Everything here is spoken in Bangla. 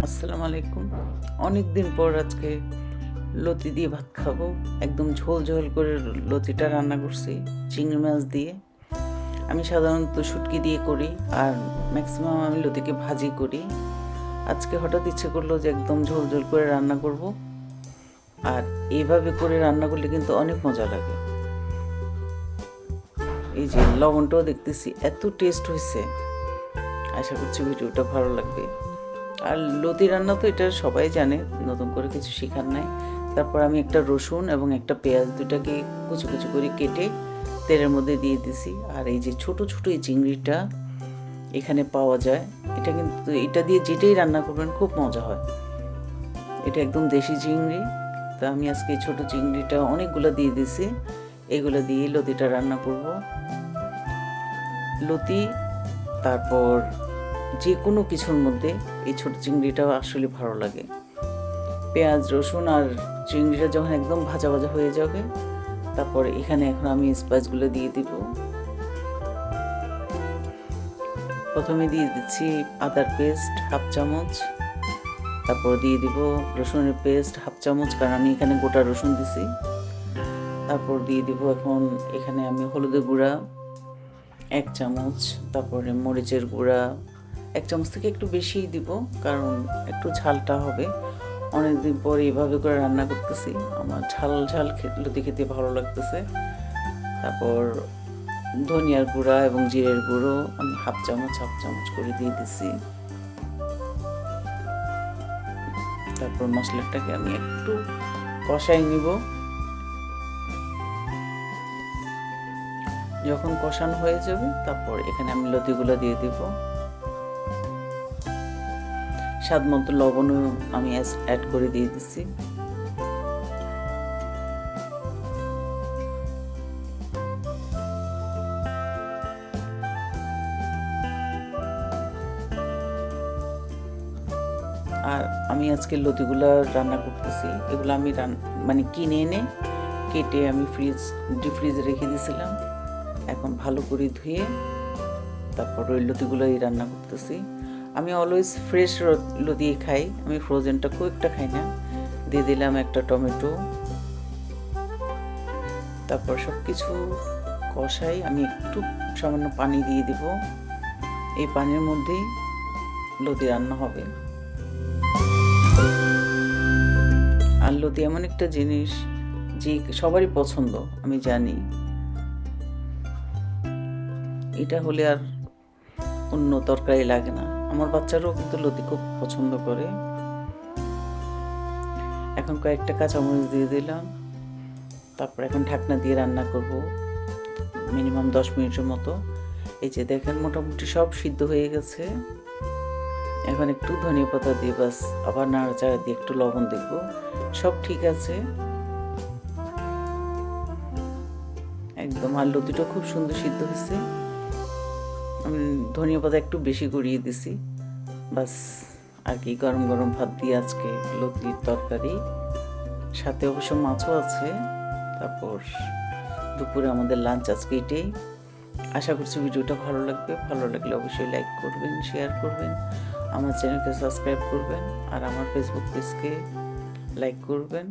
আসসালামু আলাইকুম। অনেক দিন পর আজকে লতি দিয়ে ভাত খাবো। একদম ঝোল ঝোল করে লতিটা রান্না করছি চিংড়ি মাছ দিয়ে। আমি সাধারণত শুটকি দিয়ে করি, আর ম্যাক্সিমাম আমি লতিকে ভাজি করি। আজকে হঠাৎ ইচ্ছে করলো যে একদম ঝোল ঝোল করে রান্না করব, আর এইভাবে করে রান্না করলে কিন্তু অনেক মজা লাগে। এই যে লবণটাও দেখতেছি এত টেস্ট হয়েছে। আশা করছি ভিডিওটা ভালো লাগবে। আর লতি রান্না তো এটা সবাই জানে, নতুন করে কিছু শেখার নাই। তারপর আমি একটা রসুন এবং একটা পেঁয়াজ দুটাকে কুচি কুচি করে কেটে তেলের মধ্যে দিয়ে দিছি। আর এই যে ছোট ছোট এই চিংড়িটা এখানে পাওয়া যায়, এটা কিন্তু এটা দিয়ে যেটাই রান্না করবেন খুব মজা হয়। এটা একদম দেশি চিংড়ি। তো আমি আজকে এই ছোটো চিংড়িটা অনেকগুলো দিয়ে দিছি। এগুলো দিয়ে লতিটা রান্না করব। লতি, তারপর যে কোনো কিছুর মধ্যে এই ছোটো চিংড়িটাও আসলে ভালো লাগে। পেঁয়াজ রসুন আর চিংড়িটা যখন একদম ভাজা ভাজা হয়ে যাবে, তারপর এখানে এখন আমি স্পাইসগুলো দিয়ে দিব। প্রথমে দিয়ে দিচ্ছি আদার পেস্ট হাফ চামচ, তারপর দিয়ে দিব রসুনের পেস্ট হাফ চামচ, কারণ আমি এখানে গোটা রসুন দিছি। তারপর দিয়ে দিব এখন এখানে আমি হলুদের গুঁড়া 1 চামচ, তারপরে মরিচের গুঁড়া 1 চামচ থেকে একটু বেশিই দিব, কারণ একটু ঝালটা হবে। অনেকদিন পর এইভাবে করে রান্না করতেছি, আমার ঝাল ঝাল লতি খেতে ভালো লাগতেছে। তারপর ধনিয়ার গুঁড়া এবং জিরের গুঁড়ো আমি হাফ চামচ করে দিয়ে দিছি। তারপর মশলাটাকে আমি একটু কষাই নিব। যখন কষানো হয়ে যাবে, তারপর এখানে আমি লতিগুলো দিয়ে দিব। স্বাদ মতো লবণও আমি অ্যাড করে দিয়ে দিচ্ছি। আর আমি আজকে লতিগুলো রান্না করতেছি, এগুলো আমি মানে কিনে এনে কেটে আমি ডিপ ফ্রিজে রেখে দিয়েছিলাম। এখন ভালো করে ধুয়ে তারপর ওই লতিগুলোই রান্না করতেছি। আমি অলওয়েজ ফ্রেশ লতি খাই, আমি ফ্রোজেনটা খুব একটা খাই না। দিয়ে দিলাম একটা টমেটো। তারপর সব কিছু কষাই আমি একটু সামান্য পানি দিয়ে দিব। এই পানির মধ্যেই লতি রান্না হবে। আর লতি এমন একটা জিনিস যে সবারই পছন্দ, আমি জানি। এটা হলে আর অন্য তরকারি লাগে না। আমার বাচ্চারাও কিন্তু লতি খুব পছন্দ করে। এখন কয়েকটা কাঁচামরিচ দিয়ে দিলাম। তারপর এখন ঢাকনা দিয়ে রান্না করব মিনিমাম 10 মিনিটের মতো। এই যে দেখেন মোটামুটি সব সিদ্ধ হয়ে গেছে। এখন একটু ধনিয়া পাতা দিয়ে বাস আবার নাড়াচাড়া দিয়ে একটু লবণ দেখব, সব ঠিক আছে একদম। আর লতিটা খুব সুন্দর সিদ্ধ হয়েছে। আমি ধনিয়া পাতা একটু বেশি গড়িয়ে দিছি বাস। আর কি, গরম গরম ভাত দিয়ে আজকে লতির তরকারি, সাথে অবশ্য মাছও আছে। তারপর দুপুরে আমাদের লাঞ্চ আজকে এটাই। আশা করছি ভিডিওটা ভালো লাগবে। ভালো লাগলে অবশ্যই লাইক করবেন, শেয়ার করবেন, আমার চ্যানেলকে সাবস্ক্রাইব করবেন, আর আমার ফেসবুক পেজকে লাইক করবেন।